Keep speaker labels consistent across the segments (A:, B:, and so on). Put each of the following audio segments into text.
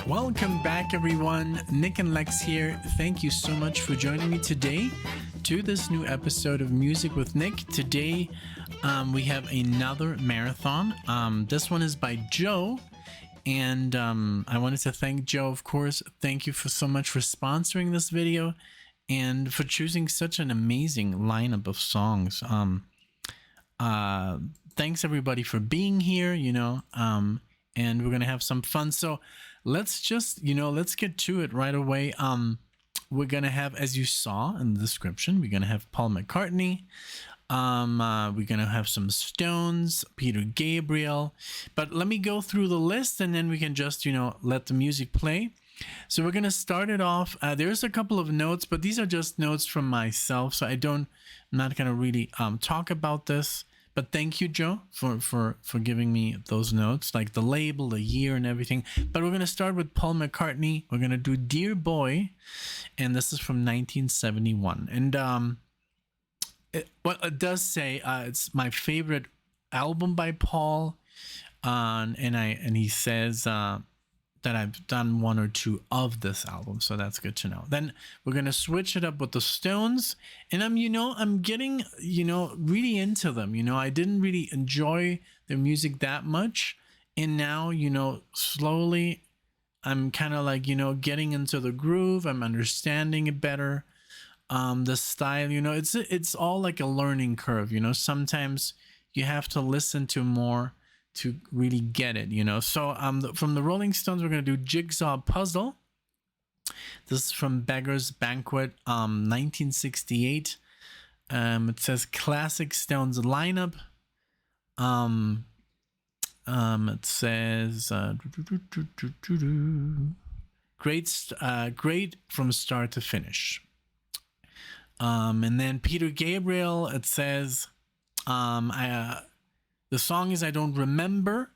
A: Welcome back, everyone. Nick and Lex here. Thank you so much for joining me today to this new episode of Music with Nick. Today, we have another marathon. This one is by Joe. And I wanted to thank Joe, of course. Thank you so much for sponsoring this video and for choosing such an amazing lineup of songs. Thanks, everybody, for being here, and we're going to have some fun. So let's just, let's get to it right away. We're going to have, as you saw in the description, we're going to have Paul McCartney. We're going to have some Stones, Peter Gabriel. But let me go through the list and then we can just, let the music play. So we're going to start it off. There's a couple of notes, but these are just notes from myself. So I'm not going to really talk about this. But thank you, Joe, for giving me those notes, like the label, the year, and everything. But we're going to start with Paul McCartney. We're going to do Dear Boy, and this is from 1971. And it does say it's my favorite album by Paul, and he says that I've done one or two of this album, so that's good to know. Then we're gonna switch it up with the Stones, and I'm getting really into them. I didn't really enjoy their music that much, and now slowly I'm kind of like getting into the groove. I'm understanding it better. The style, it's all like a learning curve. Sometimes you have to listen to more to really get it, So from the Rolling Stones, we're going to do Jigsaw Puzzle. This is from Beggar's Banquet, 1968. It says Classic Stones lineup. It says great from start to finish. And then Peter Gabriel, it says the song is I Don't Remember,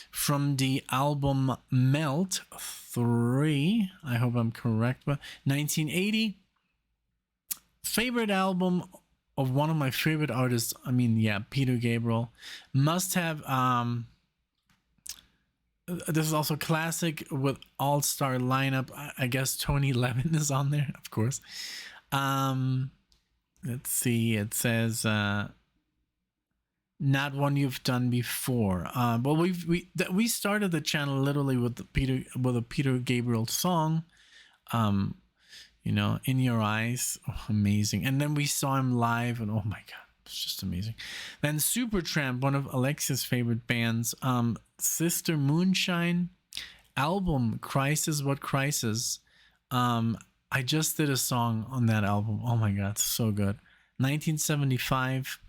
A: from the album Melt 3. I hope I'm correct, but 1980. Favorite album of one of my favorite artists. Peter Gabriel. Must have. This is also classic with all-star lineup. I guess Tony Levin is on there, of course. Let's see. It says not one you've done before. Well, we started the channel literally with a Peter Gabriel song. In Your Eyes, amazing. And then we saw him live, and oh my god, it's just amazing. Then Supertramp, one of Alexia's favorite bands. Sister Moonshine album, Crisis What Crisis. I just did a song on that album. Oh my god, so good. 1975.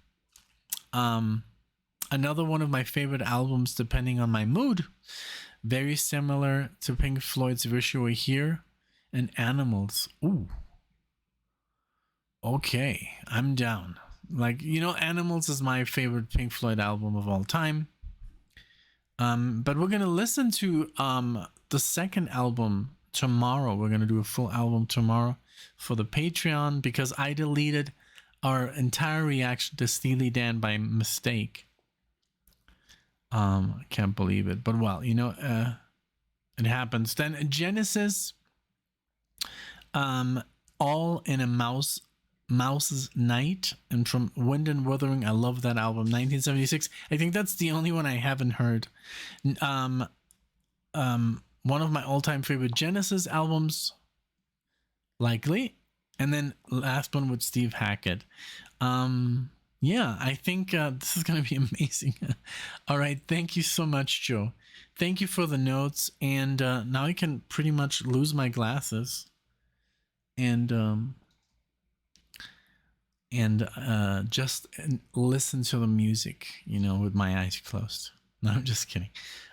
A: Another one of my favorite albums, depending on my mood. Very similar to Pink Floyd's Wish You Were Here and Animals. Ooh. Okay, I'm down. Animals is my favorite Pink Floyd album of all time. But we're gonna listen to the second album tomorrow. We're gonna do a full album tomorrow for the Patreon, because I deleted our entire reaction to Steely Dan by mistake. I can't believe it, but well, it happens. Then Genesis, All in a Mouse's Night, and from Wind and Wuthering. I love that album, 1976. I think that's the only one I haven't heard. One of my all-time favorite Genesis albums, likely. And then last one with Steve Hackett. Yeah, I think this is going to be amazing. All right. Thank you so much, Joe. Thank you for the notes. And now I can pretty much lose my glasses and just listen to the music, with my eyes closed. No, I'm just kidding.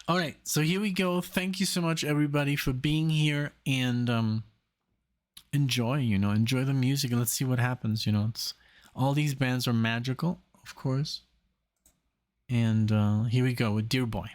A: All right. So here we go. Thank you so much, everybody, for being here, and enjoy the music, and let's see what happens. It's all these bands are magical, of course. And here we go with Dear Boy.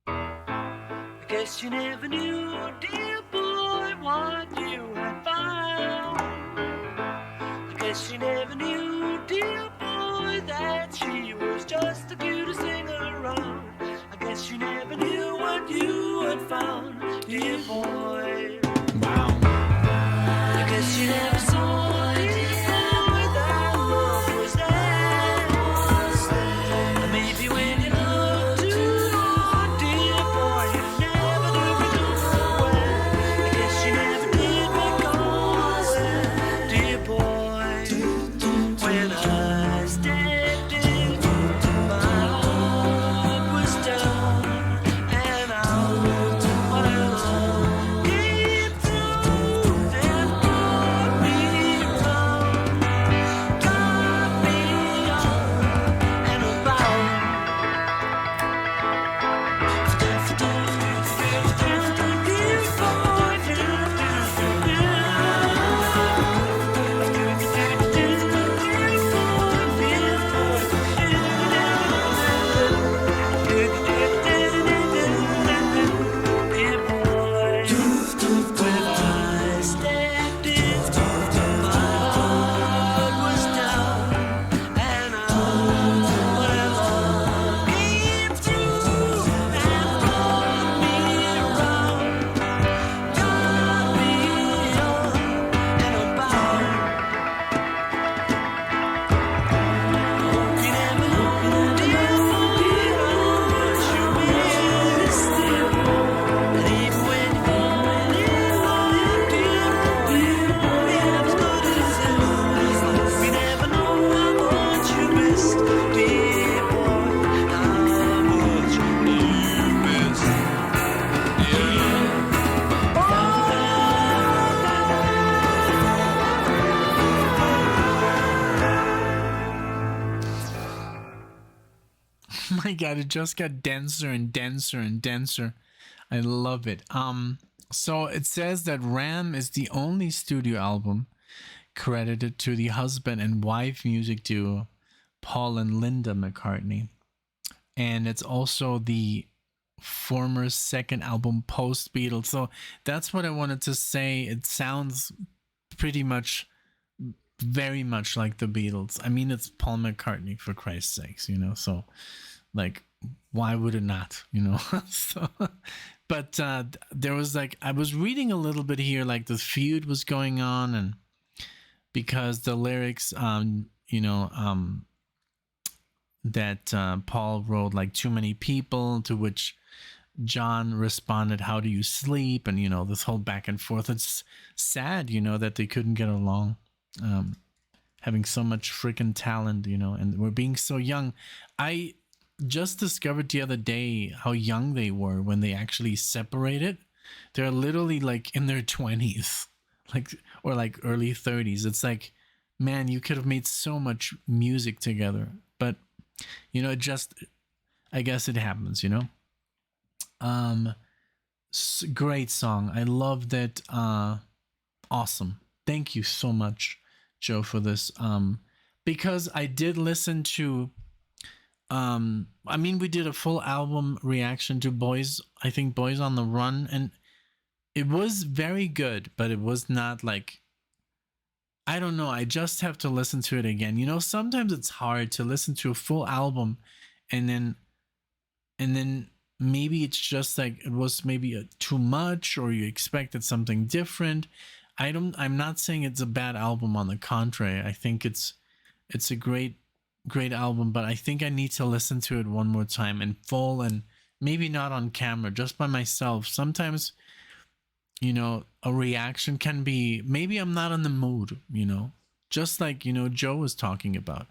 B: I guess you never knew, dear boy, what you had found. I guess you never knew, dear boy, that she was just the cutest thing around. I guess you never knew what you dear boy.
A: Wow.
B: I guess you never saw it before that love was there. And maybe when you look too hard, dear boy, you never do become aware. I guess you never did become aware, dear boy. When I stepped in, my heart was down and out. What a love came through and brought me round, got me on and about.
A: My God, it just got denser and denser and denser. I love it. So it says that Ram is the only studio album credited to the husband and wife music duo Paul and Linda McCartney. And it's also the former second album post Beatles. So that's what I wanted to say. It sounds pretty much very much like the Beatles. I mean, it's Paul McCartney, for Christ's sakes, you know, so like, why would it not, you know? So, but there was like, I was reading a little bit here, like the feud was going on, and because the lyrics, that Paul wrote like too many people, to which John responded, how do you sleep? And, you know, this whole back and forth. It's sad, you know, that they couldn't get along, having so much freaking talent, you know, and we're being so young. I just discovered the other day how young they were when they actually separated. They're literally like in their 20s, like, or like early 30s. It's like, man, you could have made so much music together, but you know, it just, I guess it happens, you know. Great song. I loved it. Awesome. Thank you so much, Joe, for this. Because I did listen to, I mean, we did a full album reaction to Boys on the Run, and it was very good, but it was not like, I don't know, I just have to listen to it again. You know, sometimes it's hard to listen to a full album and then maybe it's just like it was maybe too much, or you expected something different. I'm not saying it's a bad album, on the contrary. I think it's a great album, but I think I need to listen to it one more time in full, and maybe not on camera, just by myself. Sometimes, you know, a reaction can be, maybe I'm not in the mood, you know, just like, you know, Joe was talking about.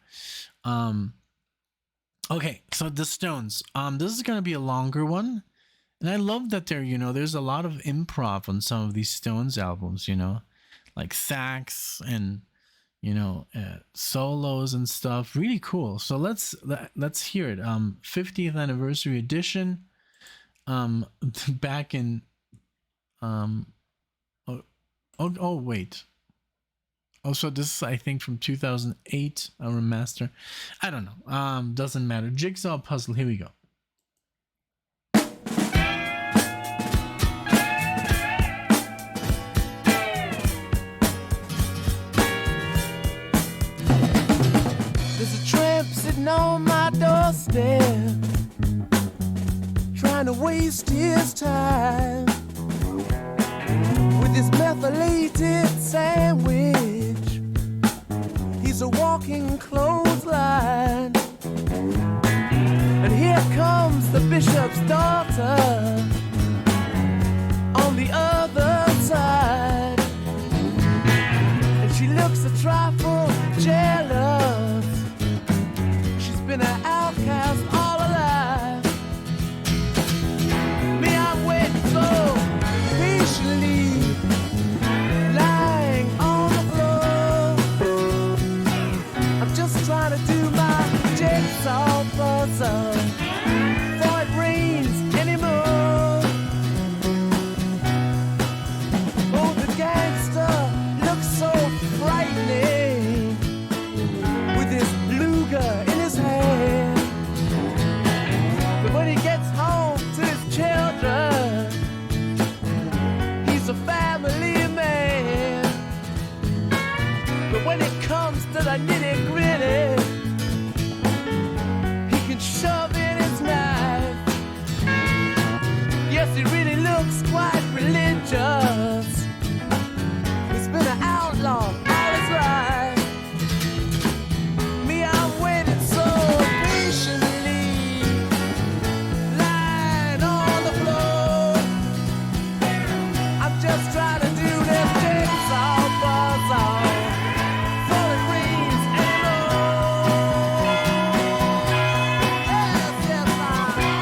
A: Okay, so the Stones. This is going to be a longer one, and I love that there's a lot of improv on some of these Stones albums, you know, like sax and, you know, solos and stuff. Really cool. So let's hear it. 50th anniversary edition. Back in wait. Also, this is, I think, from 2008, a remaster. I don't know. Doesn't matter. Jigsaw Puzzle. Here we go.
C: There's a tramp sitting on my doorstep, trying to waste his time. this methylated sandwich. He's a walking clothesline. And here comes the bishop's daughter on the other side. And she looks a trifle jealous. She's been an outcast all her life. Me, I'm waiting so patiently, lying on the floor. I'm just trying to do my jigsaw puzzle before it rains anymore. Oh, the gangster looks so frightening with his Luger in his hand. But when he gets home to his children, he's a family man. But when it comes to the nitty-gritty, he can shove in his knife. Yes, he really looks quite religious. He's been an outlaw all his life. Me, I'm waiting so patiently, lying on the floor. I'm just trying to do this jigsaw puzzle before it rains anymore. Yes, yes, bye-bye.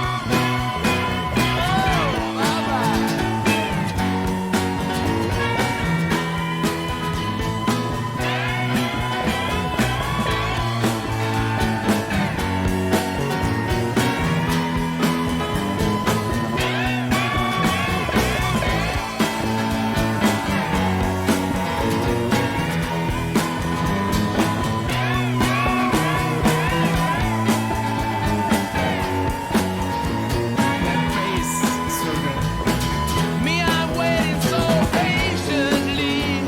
C: Me, I'm waiting so patiently,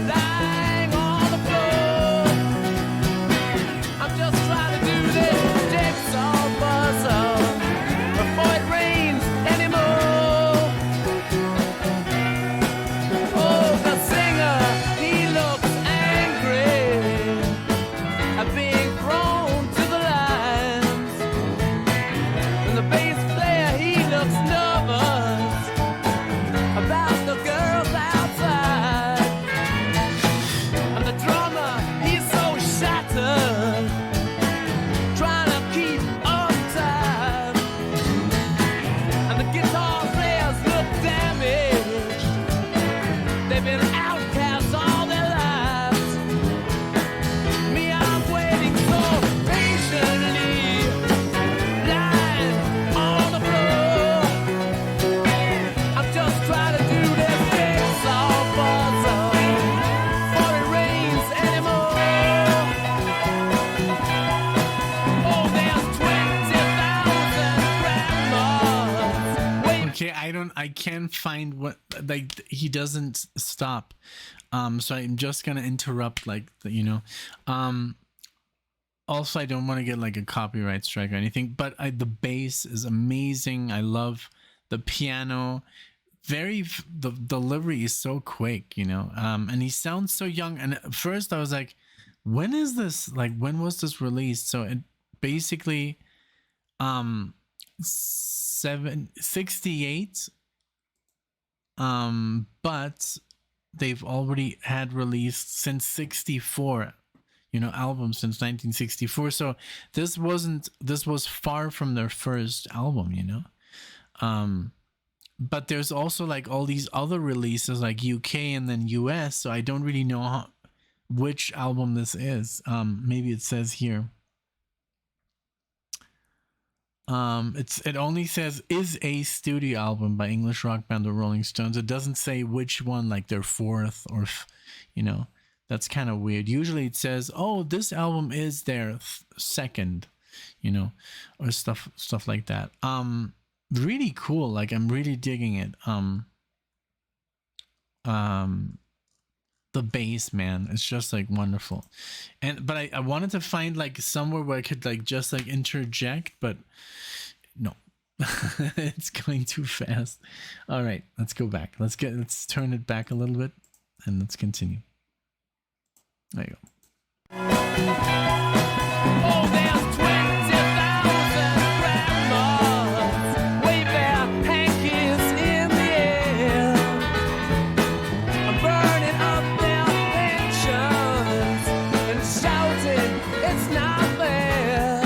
C: lying on the floor. I'm just trying to do this jigsaw puzzle before it rains anymore. Oh, the singer, he looks angry at being thrown to the lions. And the bass player, he looks nervous about the girls outside. And the drummer, he's so shattered, trying to keep up time. And the guitar players look damaged. They've been outcasts all their lives. Me, I'm waiting so patiently, lying on the floor. I'm just trying to do this jigsaw puzzle before it rains anymore. Oh, there's 20,000 grandmas waiting.
A: Okay, I can't find what, like, he doesn't stop. So I'm just gonna interrupt, like, also I don't want to get like a copyright strike or anything, but the bass is amazing. I love the piano. The delivery is so quick, and he sounds so young. And at first I was like, when is this, like, when was this released? So it basically 68, but they've already had released since 64, albums since 1964. So this was far from their first album, but there's also like all these other releases like UK and then US, so I don't really know which album this is. Maybe it says here. It only says is a studio album by English rock band The Rolling Stones. It doesn't say which one, like their fourth or that's kind of weird. Usually it says, oh, this album is their second, or stuff like that. Really cool. Like, I'm really digging it. The bass, man, it's just like wonderful. But I wanted to find like somewhere where I could like just like interject, but no, It's going too fast. All right, let's go back. Let's turn it back a little bit and let's continue. There you go.
C: Oh, there's 20,000 grandmas wave their hankies in the air, burning up their pensions and shouting, it's not fair.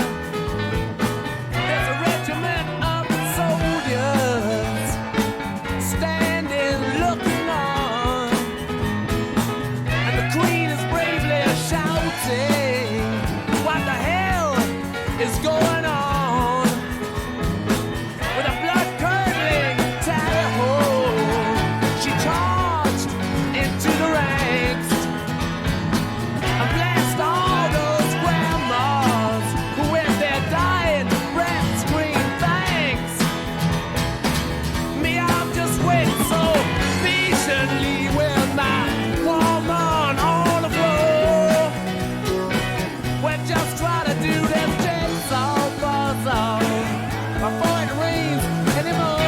C: There's a regiment of soldiers standing looking on, and the queen is bravely shouting, what the hell is going on? With a blood-curdling tally-ho, she charged into the ranks and blessed all those grandmas who with their dying breath scream thanks. Me, I'm just waiting so patiently with my woman on the floor. We're just trying to do this jigsaw puzzle before it rains anymore.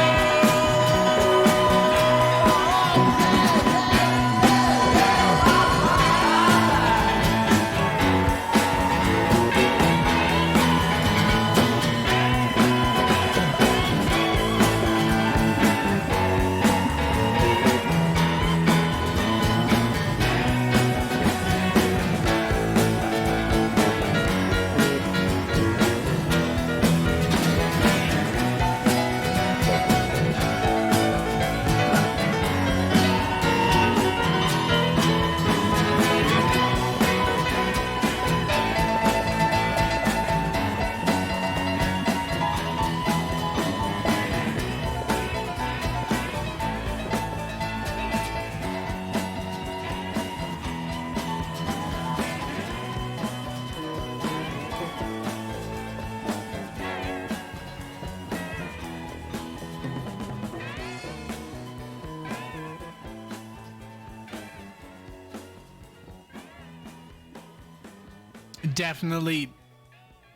A: Definitely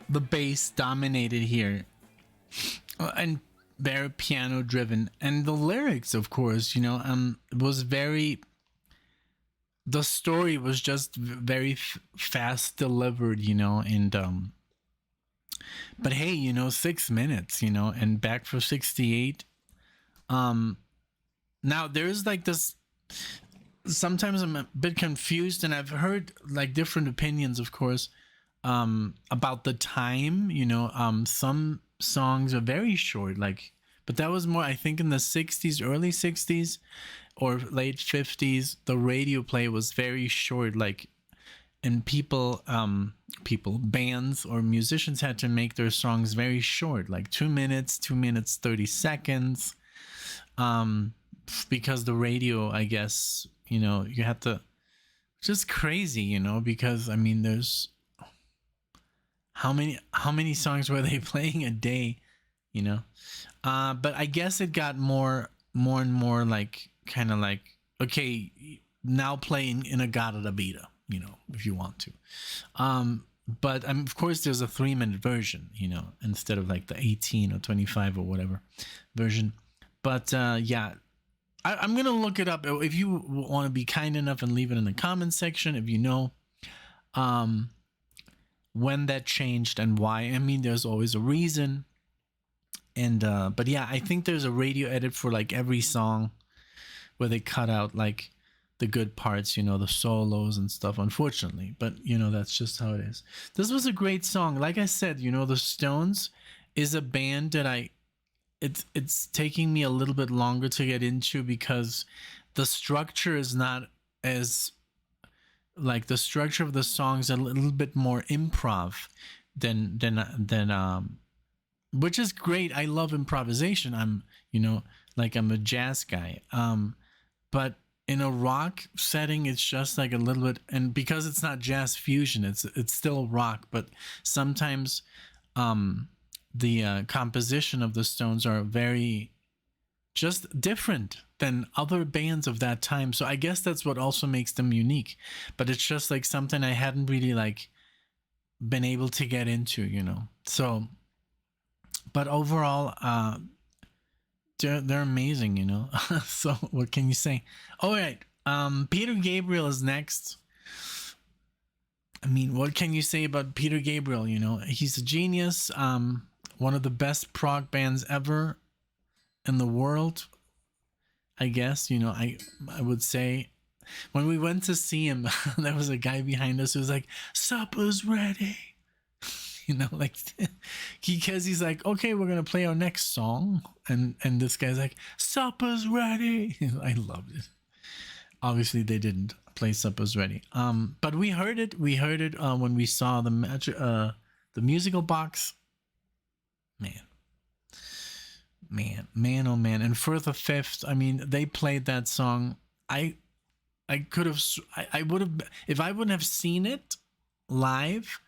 A: the bass dominated here. And very piano driven, and the lyrics, of course, was very, the story was just very fast delivered, and but hey, 6 minutes, and back for 68. Now there's like this, sometimes I'm a bit confused, and I've heard like different opinions, of course, about the time. Some songs are very short, like, but that was more, I think, in the 60s, early 60s or late 50s. The radio play was very short, like, and bands or musicians had to make their songs very short, like 2 minutes, 30 seconds, because the radio, I guess, you have to, just crazy, because I mean, there's how many songs were they playing a day, but I guess it got more and more like, kind of like, okay, now playing in a Gata da Vida, if you want to, but of course there's a 3-minute version, instead of like the 18 or 25 or whatever version. But yeah, I'm gonna look it up. If you want to be kind enough and leave it in the comment section, if you know when that changed and why. I mean, there's always a reason. And but yeah, I think there's a radio edit for like every song where they cut out like the good parts, the solos and stuff, unfortunately. But that's just how it is. This was a great song. Like I said, the Stones is a band that it's taking me a little bit longer to get into, because the structure is not as, like, the structure of the songs a little bit more improv than which is great. I love improvisation. I'm I'm a jazz guy, but in a rock setting, it's just like a little bit, and because it's not jazz fusion, it's still rock, but sometimes the composition of the Stones are very just different than other bands of that time. So I guess that's what also makes them unique. But it's just like something I hadn't really like been able to get into, So but overall, they're amazing, you know. So what can you say? All right, Peter Gabriel is next. I mean, what can you say about Peter Gabriel? You know, he's a genius. One of the best prog bands ever in the world, I guess. You know, I would say when we went to see him, there was a guy behind us who was like, "Supper's ready." You know, like because he's like, "Okay, we're gonna play our next song," and this guy's like, "Supper's ready." I loved it. Obviously, they didn't play "Supper's Ready," but we heard it. We heard it when we saw the musical box. Man, oh man! And for the fifth, I mean, they played that song. I could have, I would have, if I wouldn't have seen it live,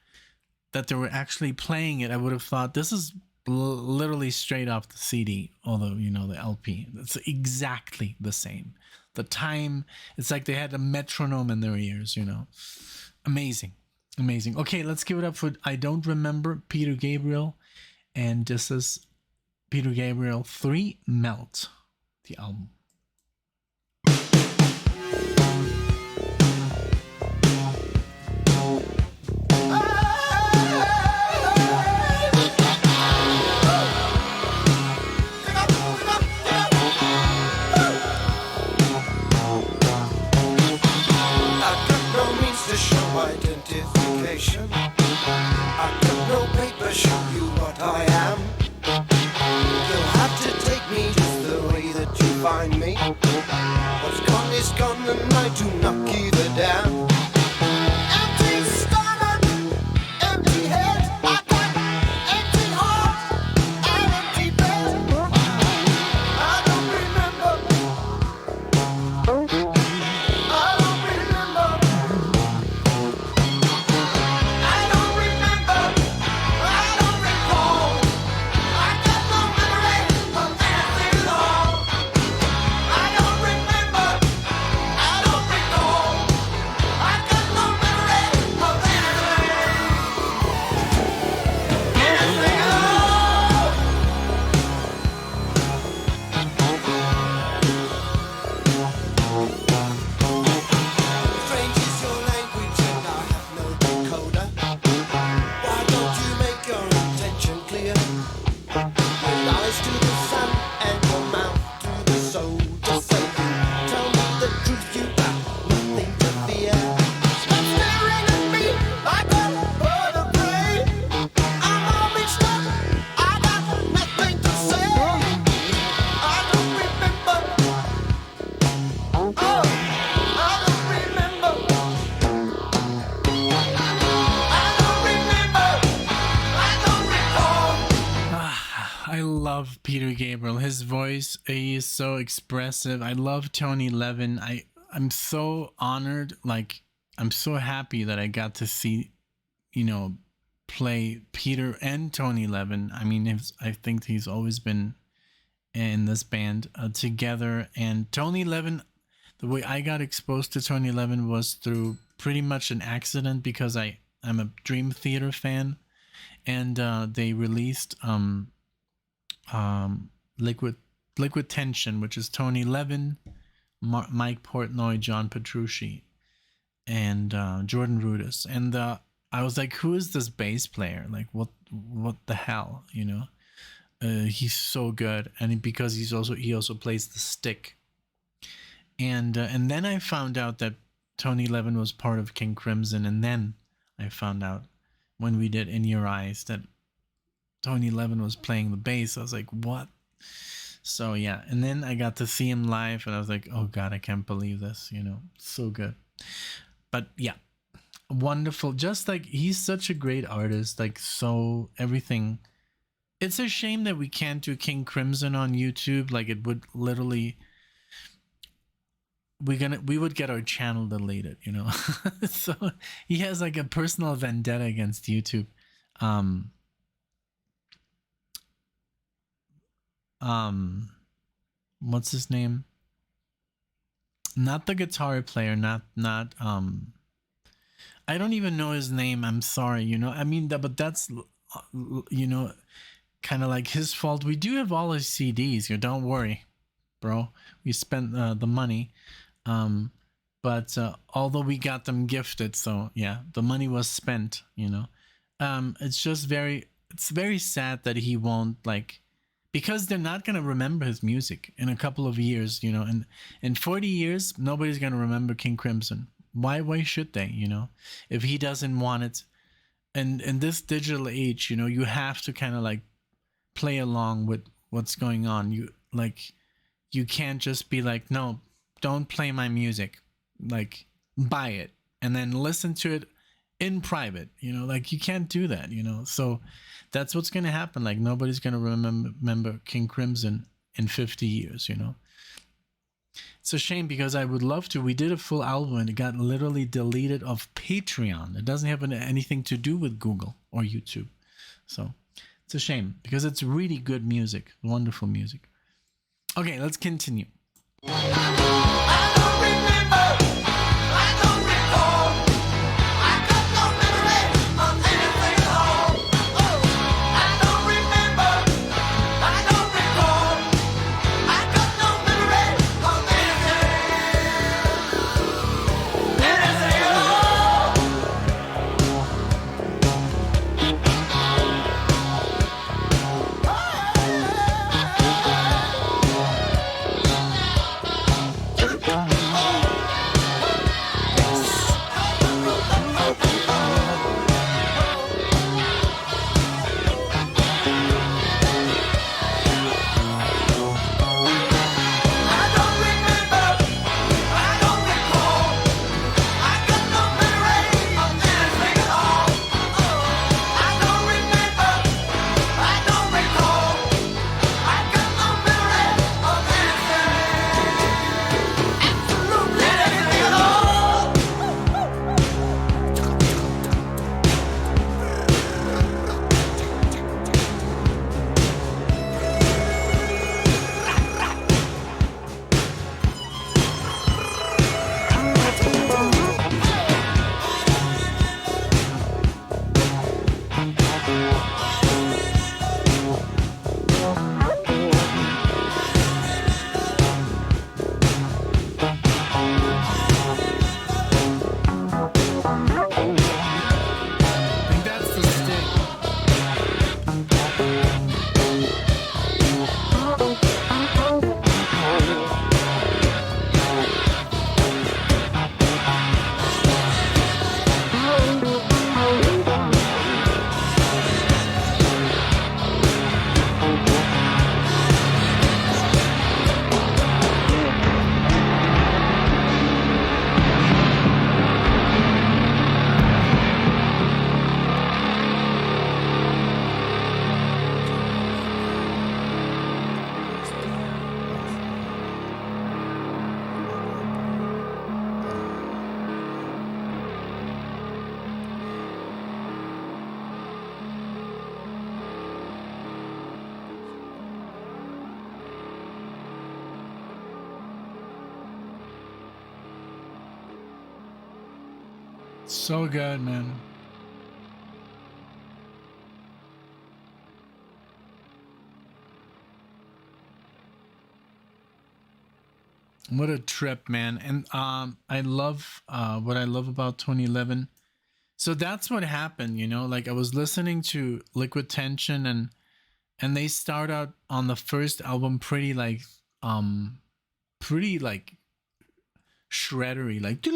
A: that they were actually playing it, I would have thought this is literally straight off the CD. Although, you know, the LP, it's exactly the same. The time, it's like they had a metronome in their ears, you know. Amazing. Okay, let's give it up for I Don't Remember, Peter Gabriel. And this is Peter Gabriel 3 Melt, the album.
C: Identification. I got no paper show you what I am. You'll have to take me just the way that you find me. What's gone is gone and I do not give a damn. Empty stomach, empty head. I got empty heart and empty bed. I don't remember. I don't remember.
A: Peter Gabriel, his voice, he is so expressive. I love Tony Levin. I'm so honored, like I'm so happy that I got to see, you know, play Peter and Tony Levin. I mean, I think he's always been in this band together. And Tony Levin, the way I got exposed to Tony Levin was through pretty much an accident because I'm a Dream Theater fan, and they released Liquid Tension, which is Tony Levin, Mike Portnoy, John Petrucci, and Jordan Rudess. And I was like, who is this bass player? Like, what the hell, you know? He's so good, and because he also plays the stick. And then I found out that Tony Levin was part of King Crimson, and then I found out when we did In Your Eyes that Tony Levin was playing the bass. I was like, what? So yeah, and then I got to see him live, and I was like, oh god, I can't believe this, you know, so good. But yeah, wonderful. Just like, he's such a great artist, like, so everything. It's a shame that we can't do King Crimson on YouTube. Like, it would literally, we would get our channel deleted, you know. So he has like a personal vendetta against YouTube. What's his name? Not the guitar player, not I don't even know his name. I'm sorry, you know. I mean, but that's, you know, kind of like his fault. We do have all his CDs. Don't worry, bro. We spent the money. But although we got them gifted, so yeah, the money was spent. It's just it's very sad that he won't, like, because they're not gonna remember his music in a couple of years. And in 40 years, nobody's gonna remember King Crimson. Why should they? If he doesn't want it. And in this digital age, you have to kind of like play along with what's going on. You can't just be like, no, don't play my music. Like, buy it and then listen to it in private. Like, you can't do that. So that's what's gonna happen. Like, nobody's gonna remember King Crimson in 50 years. It's a shame, because I would love to. We did a full album and it got literally deleted off Patreon. It doesn't have anything to do with Google or YouTube. So it's a shame, because it's really good music, wonderful music. Okay, let's continue.
C: I don't remember. I don't recall. I got no memory of anything at all. Oh, I don't remember. I don't recall. I got no memory of anything at all.
A: So good, man. What a trip, man. And I love what I love about 2011. So that's what happened, like I was listening to Liquid Tension, and they start out on the first album pretty like shreddery, like,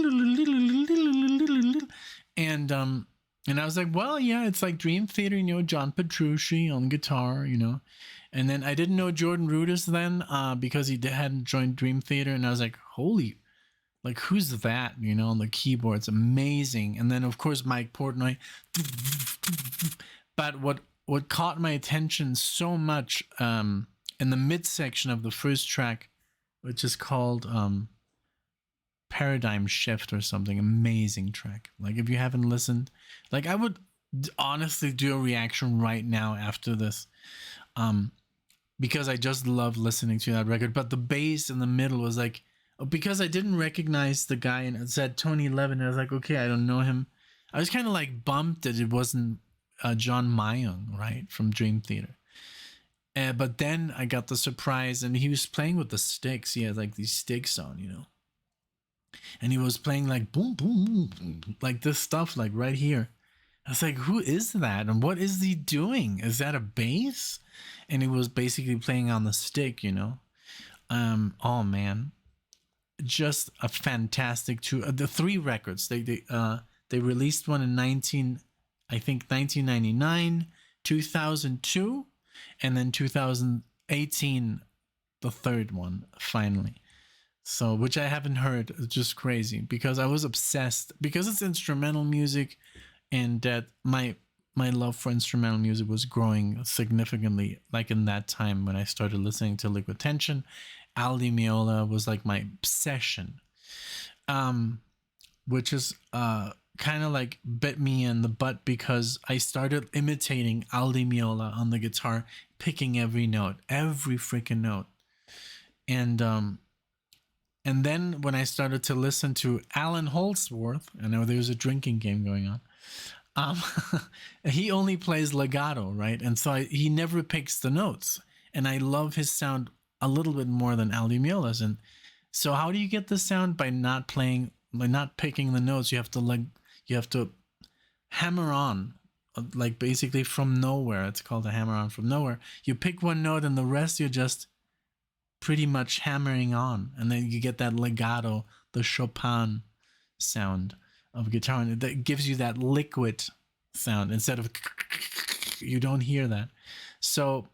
A: and I was like, well, yeah, it's like Dream Theater, John Petrucci on guitar, and then I didn't know Jordan Rudess then, because he hadn't joined Dream Theater, and I was like, holy, like, who's that, on the keyboards, amazing. And then of course Mike Portnoy, but what caught my attention so much, in the midsection of the first track, which is called Paradigm Shift or something, amazing track. Like, if you haven't listened, like, I would honestly do a reaction right now after this, because I just love listening to that record. But the bass in the middle was like, because I didn't recognize the guy, and it said Tony Levin, and I was like, okay, I don't know him. I was kind of like bummed that it wasn't John Mayung, right, from Dream Theater. But then I got the surprise, and he was playing with the sticks. He had like these sticks on, and he was playing like boom, boom, boom, boom, like this stuff, like right here. I was like, who is that? And what is he doing? Is that a bass? And he was basically playing on the stick, Oh man, just a fantastic the 3 records. They released one in 1999, 2002, and then 2018, the third one finally. So, which I haven't heard. It's just crazy because I was obsessed because it's instrumental music, and that my love for instrumental music was growing significantly. Like in that time when I started listening to Liquid Tension, Al Di Meola was like my obsession, which is kind of like bit me in the butt because I started imitating Al Di Meola on the guitar, picking every note, every freaking note, and then when I started to listen to Alan Holdsworth, I know there's a drinking game going on. He only plays legato, right? And so he never picks the notes, and I love his sound a little bit more than Al Di Meola's. And so how do you get the sound? By not picking the notes. You have to hammer on, like basically from nowhere. It's called a hammer on from nowhere. You pick one note and the rest you're just pretty much hammering on, and then you get that legato, the Chopin sound of guitar, and that gives you that liquid sound instead of you don't hear that. So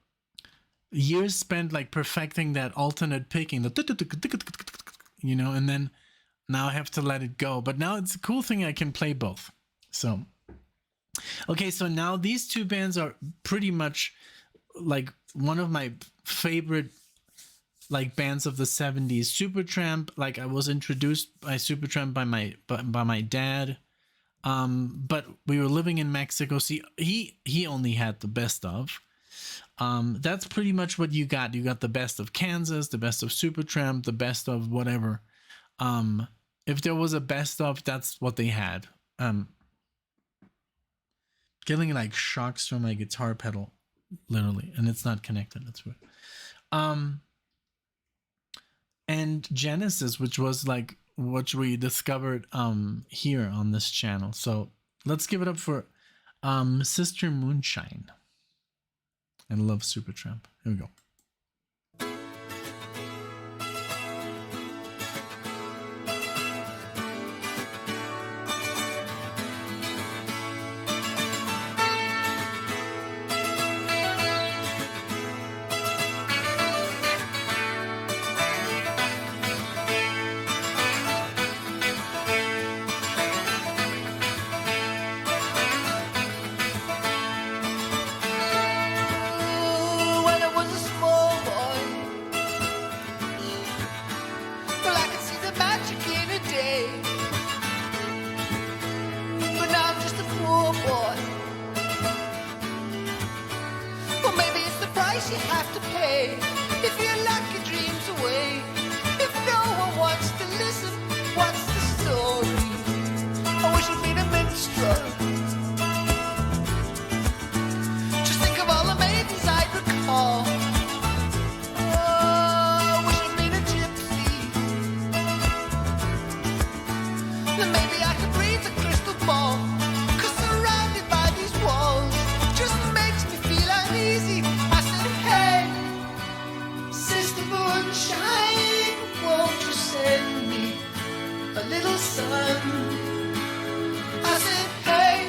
A: years spent like perfecting that alternate picking, and then now I have to let it go. But now it's a cool thing I can play both. So okay, so now these 2 bands are pretty much like one of my favorite like bands of the 70s. Supertramp, like I was introduced by Supertramp by my dad, but we were living in Mexico. See, he only had the best of. That's pretty much what you got. You got the best of Kansas, the best of Supertramp, the best of whatever. If there was a best of, that's what they had. Getting like shocks from my guitar pedal, literally, and it's not connected. That's weird. And Genesis, which was like what we discovered here on this channel. So let's give it up for Sister Moonshine. I love Supertramp. Here we go.
C: Little son, I said, hey,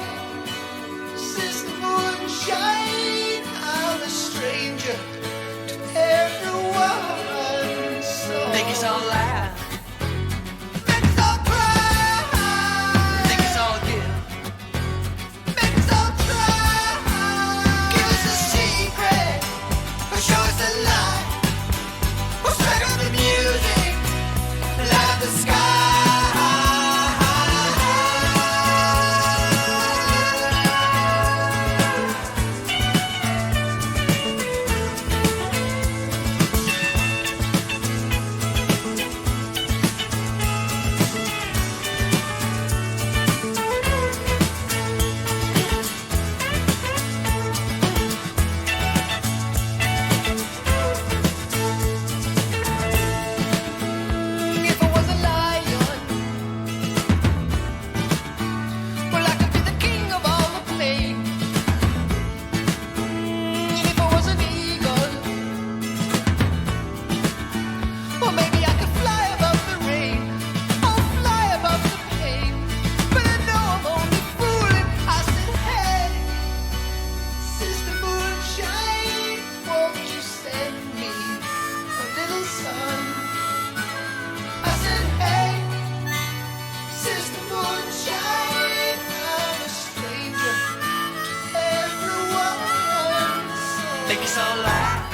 B: us all laugh,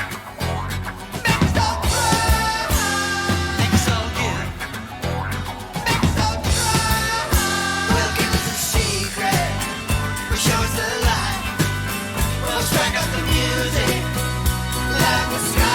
B: make us all cry, make us all give, make us all try. We'll give us a secret, we'll show us the light, we'll strike up the music, like the sky.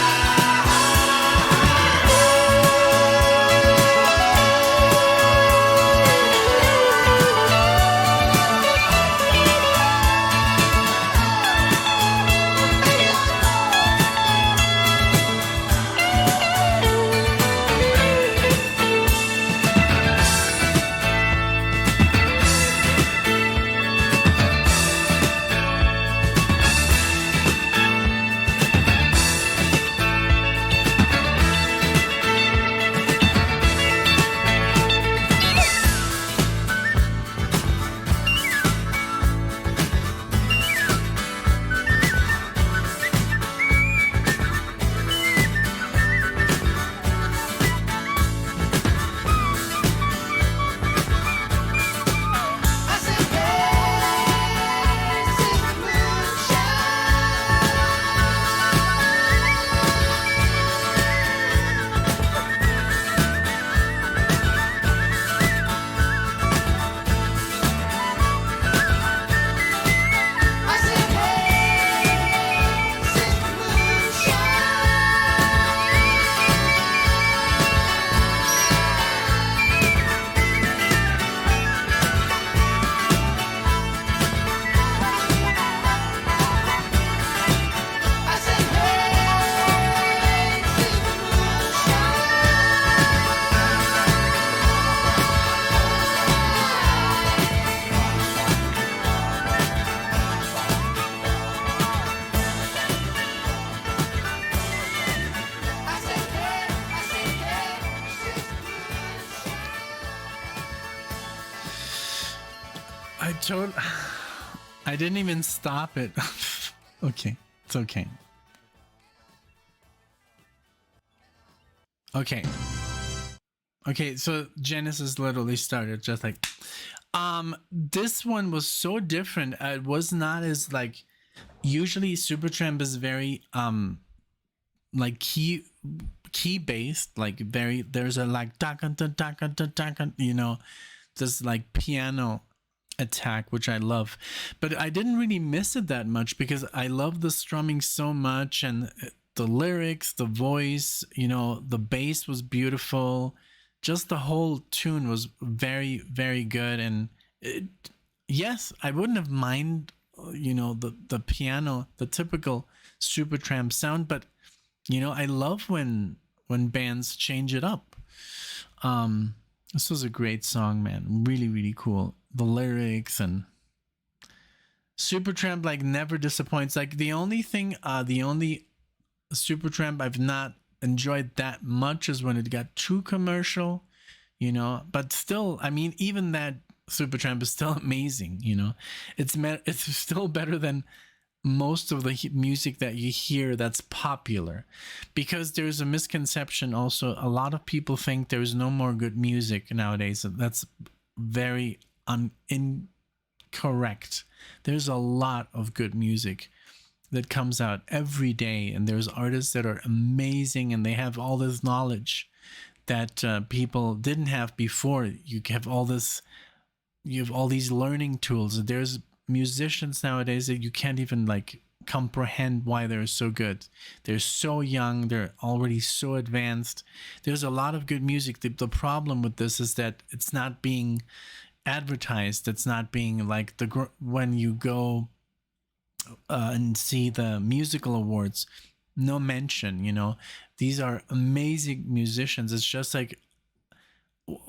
A: I didn't even stop it. Okay, it's okay. Okay, so Genesis literally started just like this one was so different. It was not as like usually Supertramp is very like key based, like very there's a like you know, this like piano attack, which I love, but I didn't really miss it that much because I love the strumming so much, and the lyrics, the voice, you know, the bass was beautiful, just the whole tune was very, very good. And yes, I wouldn't have mind, you know, the piano, the typical Supertramp sound, but you know, I love when bands change it up. This was a great song, man. Really, really cool. The lyrics and Supertramp like never disappoints. Like the only Supertramp I've not enjoyed that much is when it got too commercial, you know. But still, I mean, even that Supertramp is still amazing, you know. It's still better than most of the music that you hear that's popular, because there's a misconception also. A lot of people think there's no more good music nowadays. That's very incorrect. There's a lot of good music that comes out every day, and there's artists that are amazing and they have all this knowledge that people didn't have before. You have all these learning tools. There's musicians nowadays that you can't even like comprehend why they're so good. They're so young, they're already so advanced. There's a lot of good music. The problem with this is that it's not being advertised. It's not being like when you go and see the musical awards, no mention, you know. These are amazing musicians. It's just like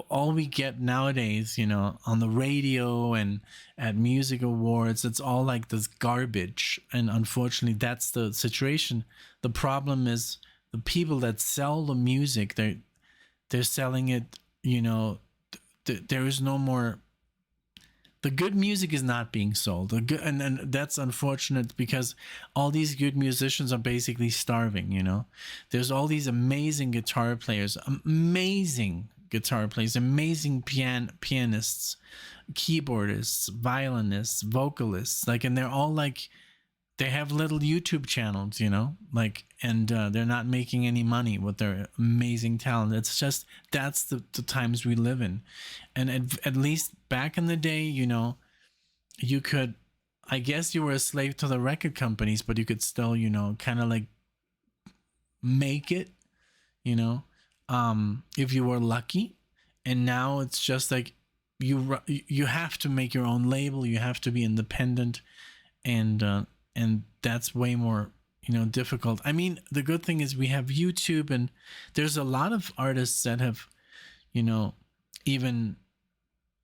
A: all we get nowadays, you know, on the radio and at music awards. It's all like this garbage, and unfortunately that's the situation. The problem is the people that sell the music, they're selling it, you know. There is no more. The good music is not being sold. And that's unfortunate, because all these good musicians are basically starving, you know. There's all these amazing guitar players, amazing pianists, keyboardists, violinists, vocalists, like, and they're all like they have little YouTube channels, you know, like, and they're not making any money with their amazing talent. It's just, that's the times we live in. And at least back in the day, you know, you could, I guess you were a slave to the record companies, but you could still, you know, kind of like make it, you know, if you were lucky. And now it's just like you have to make your own label, you have to be independent, and that's way more, you know, difficult. I mean, the good thing is we have YouTube, and there's a lot of artists that have, you know, even,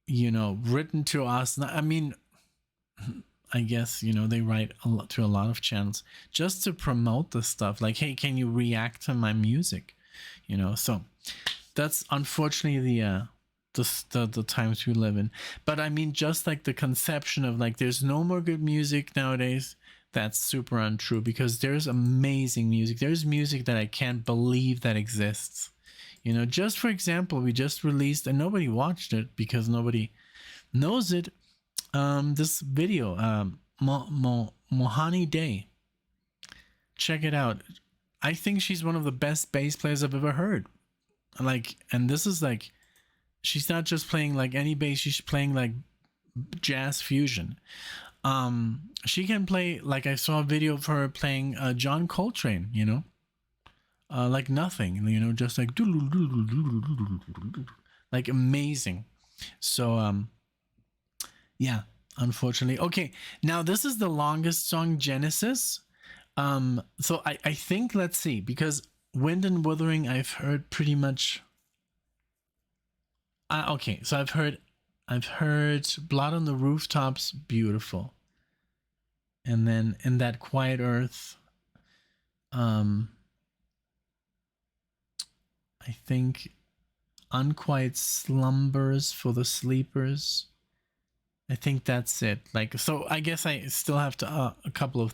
A: you know, written to us. I mean, I guess, you know, they write a lot to a lot of channels just to promote the stuff, like, hey, can you react to my music, you know? So that's unfortunately the times we live in. But I mean, just like the conception of like there's no more good music nowadays, that's super untrue, because there's amazing music. There's music that I can't believe that exists, you know. Just for example, we just released, and nobody watched it because nobody knows it, this video, Mohani Day. Check it out. I think she's one of the best bass players I've ever heard. Like, and this is like, she's not just playing like any bass, she's playing like jazz fusion. She can play, like, I saw a video of her playing John Coltrane, you know, like nothing, you know, just like amazing. So yeah, unfortunately. Okay, now this is the longest song, Genesis. So I think, let's see, because Wind and Wuthering I've heard pretty much. Okay, so I've heard Blood on the Rooftops, beautiful. And then In That Quiet Earth, I think Unquiet Slumbers for the Sleepers. I think that's it. Like, so I guess I still have to a couple of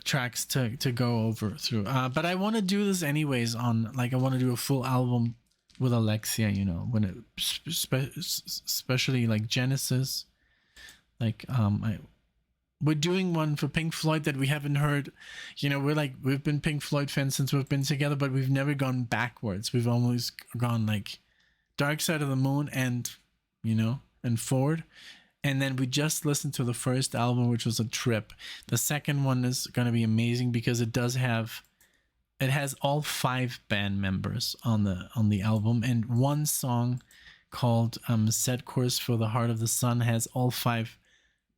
A: tracks to go over through. But I want to do this anyways on, like, I want to do a full album with Alexia, you know, when it especially like Genesis, like we're doing one for Pink Floyd that we haven't heard, you know. We've been Pink Floyd fans since we've been together, but we've never gone backwards. We've always gone like Dark Side of the Moon and, you know, and forward. And then we just listened to the first album, which was a trip. The second one is going to be amazing because it has all 5 band members on the album, and one song called Set Course for the Heart of the Sun has all 5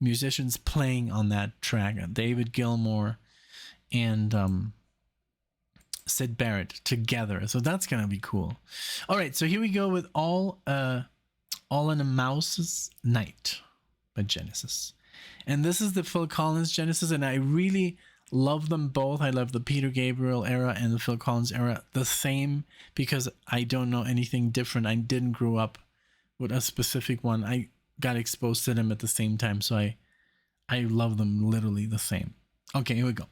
A: musicians playing on that track. David Gilmour and Syd Barrett together. So that's going to be cool. All right, so here we go with All in a Mouse's Night by Genesis. And this is the Phil Collins Genesis, and I really love them both. I love the Peter Gabriel era and the Phil Collins era the same, because I don't know anything different. I didn't grow up with a specific one. I got exposed to them at the same time, so I love them literally the same. Okay, here we go.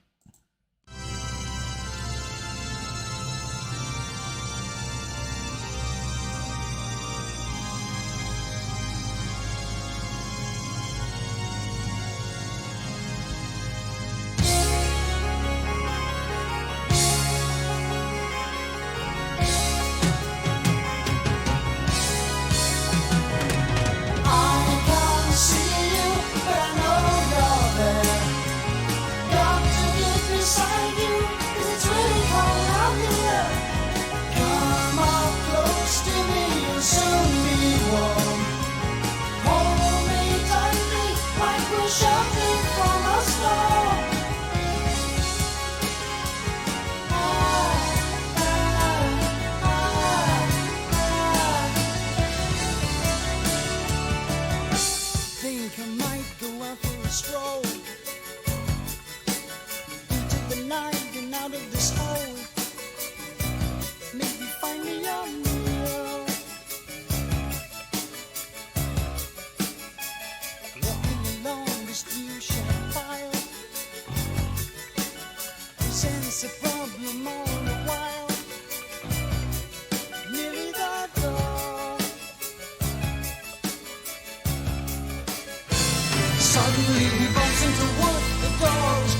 C: Suddenly he bumps into wood, the door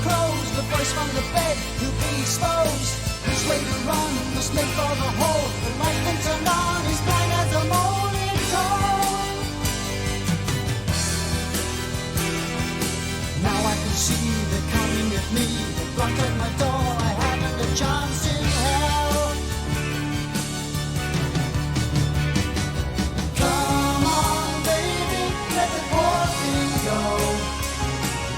D: rise from the bed, he'll be exposed. Which way to run, must make for the hole. The light been turned on, he's blind as the morning cold. Now I can see they're coming at me. They blocked at my door, I haven't a chance in hell. Come on, baby, let the poor thing go.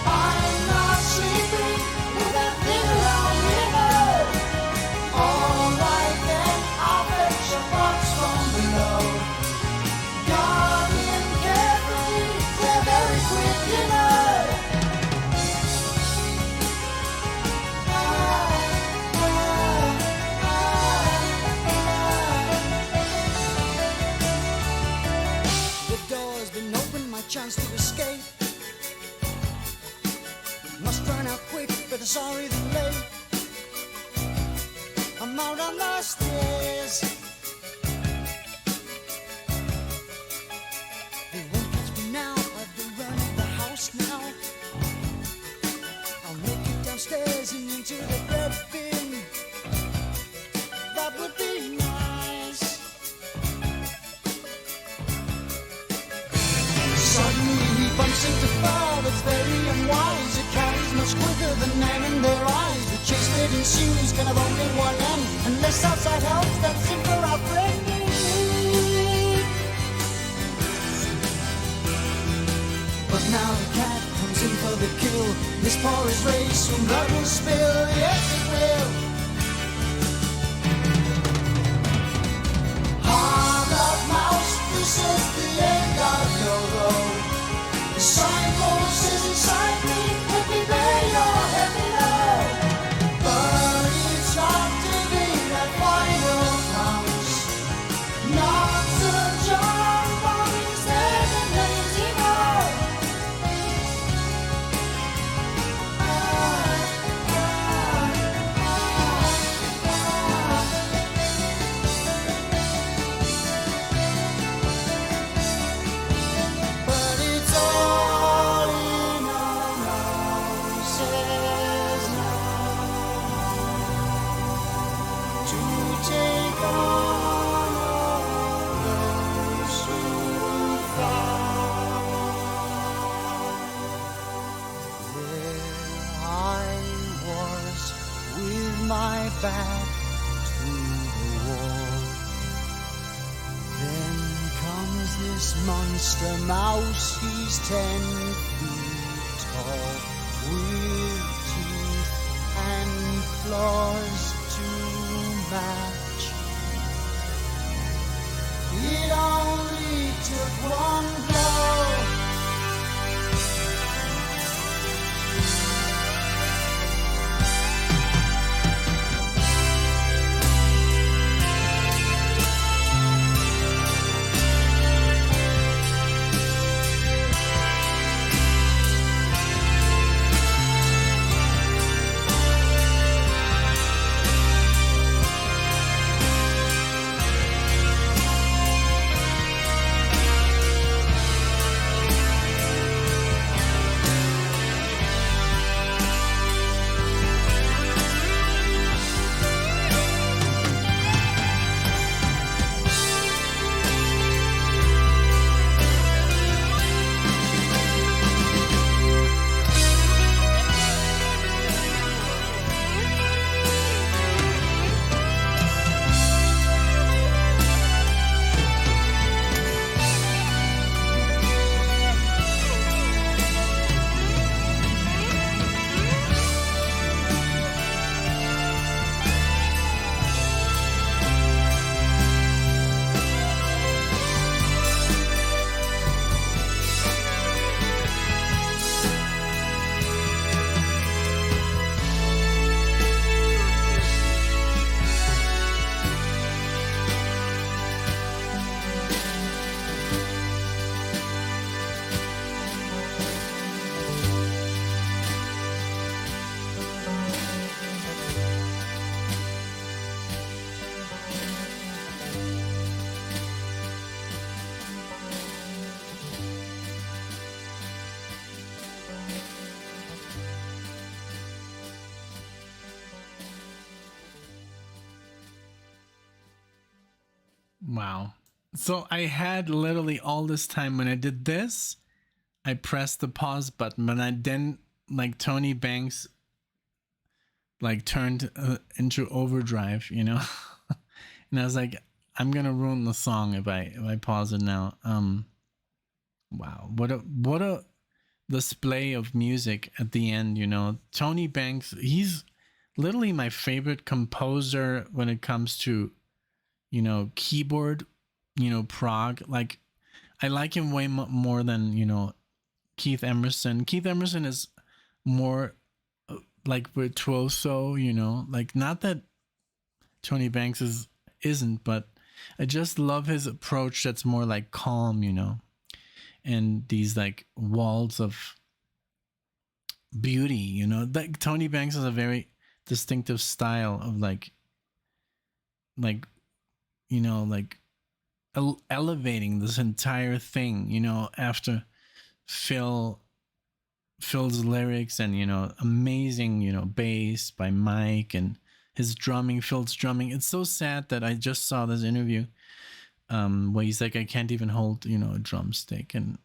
D: I'm not sleeping with that thing around me, no. All right then, I'll fetch a box from below. Guardian carefully, they're very quick, you know. The door's been opened, my chance to escape. Must run out quick, but it's already late. I'm out on the stairs. They won't catch me now, I've been running the house now. I'll make it downstairs and into the bread bin. That would be nice. Suddenly he bumps into fire that's very unwise. It carries much quicker than men in their eyes. The chase that ensues can have only one end. Unless outside help steps in for our friend in need. But now the cat comes in for the kill. This porridge race from blood will spill. Yes it will. Hard up mouse, this is the end of your road. The signpost is inside me, let me bear your heavy load. But it's not to be that final promise. Not Sir John, but instead a lazy boy. But it's all in our noses now to take on all those who fall. There I was with my back to the wall. Then comes this monster mouse, he's 10 feet tall, with teeth and claws to match. It only took one blow.
A: Wow. So I had literally all this time when I did this, I pressed the pause button, but I then like Tony Banks like turned into overdrive, you know. And I was like, I'm gonna ruin the song if I pause it now. Wow, what a display of music at the end, you know. Tony Banks, he's literally my favorite composer when it comes to, you know, keyboard, you know, prog. Like I like him way more than, you know, Keith Emerson. Keith Emerson is more like virtuoso, you know, like not that Tony Banks isn't, but I just love his approach that's more like calm, you know, and these like walls of beauty, you know. Like Tony Banks has a very distinctive style of like you know, like elevating this entire thing, you know, after Phil's lyrics and, you know, amazing, you know, bass by Mike and his drumming, Phil's drumming. It's so sad that I just saw this interview where he's like, I can't even hold, you know, a drumstick. And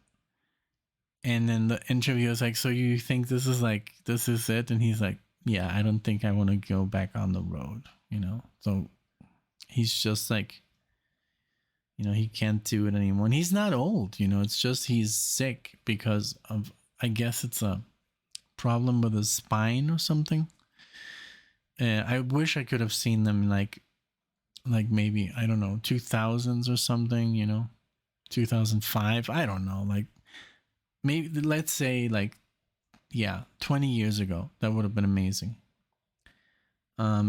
A: then the interview is like, so you think this is it? And he's like, yeah, I don't think I want to go back on the road, you know? So he's just like, you know, he can't do it anymore. And he's not old, you know, it's just he's sick because of, I guess it's a problem with his spine or something. I wish I could have seen them like maybe, I don't know, 2000s or something, you know, 2005. I don't know, like maybe let's say like, yeah, 20 years ago. That would have been amazing.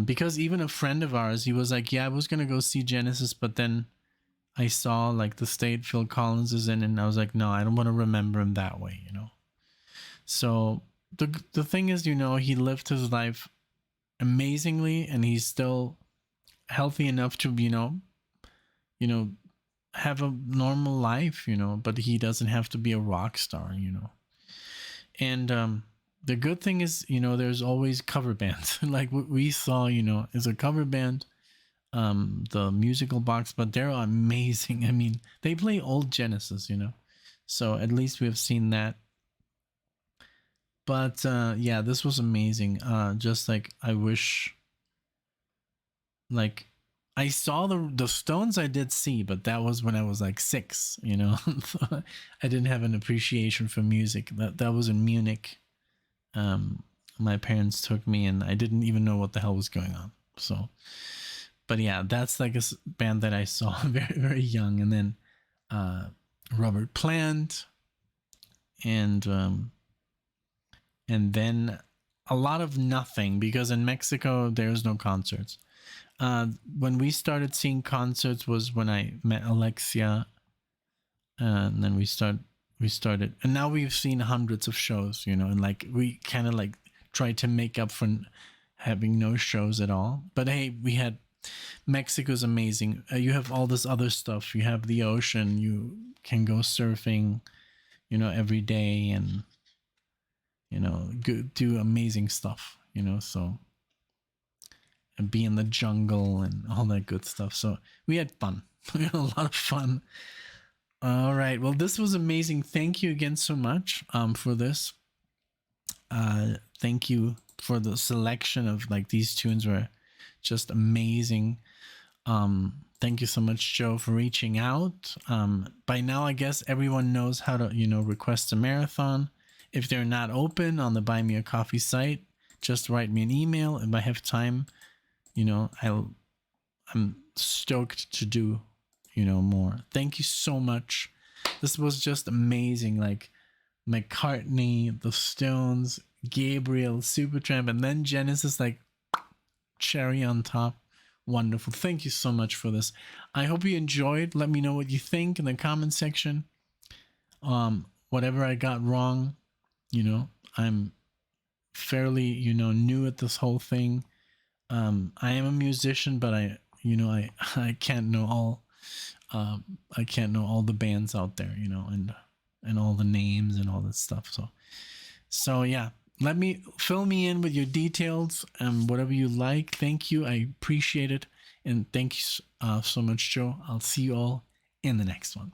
A: Because even a friend of ours, he was like, yeah, I was going to go see Genesis, but then I saw like the state Phil Collins is in, and I was like, no, I don't want to remember him that way, you know? So the thing is, you know, he lived his life amazingly, and he's still healthy enough to, you know, have a normal life, you know, but he doesn't have to be a rock star, you know. And the good thing is, you know, there's always cover bands. Like what we saw, you know, is a cover band, the Musical Box, but they're amazing. I mean, they play old Genesis, you know, so at least we have seen that. But yeah, this was amazing. Just like I wish, like I saw the Stones, I did see, but that was when I was like 6, you know. So I didn't have an appreciation for music. That was in Munich. My parents took me, and I didn't even know what the hell was going on. So, but yeah, that's like a band that I saw very, very young. And then Robert Plant, and then a lot of nothing, because in Mexico there's no concerts. When we started seeing concerts was when I met Alexia, and then we started, and now we've seen hundreds of shows, you know, and like we kind of like tried to make up for having no shows at all. But hey, we had Mexico's amazing. You have all this other stuff. You have the ocean. You can go surfing, you know, every day, and you know, do amazing stuff, you know. So, and be in the jungle and all that good stuff. So we had fun. We had a lot of fun. All right. Well, this was amazing. Thank you again so much for this. Thank you for the selection of like these tunes were just amazing. Thank you so much, Joe, for reaching out. By now, I guess everyone knows how to, you know, request a marathon. If they're not open on the Buy Me a Coffee site, just write me an email. If I have time, you know, I'm stoked to do, you know, more. Thank you so much. This was just amazing. Like McCartney, the Stones, Gabriel, Supertramp, and then Genesis, like cherry on top. Wonderful. Thank you so much for this. I hope you enjoyed. Let me know what you think in the comment section. Whatever I got wrong, you know, I'm fairly, you know, new at this whole thing. I am a musician, but I can't know all. I can't know all the bands out there, you know, and all the names and all this stuff. So yeah, fill me in with your details and whatever you like. Thank you. I appreciate it. And thanks so much, Joe. I'll see you all in the next one.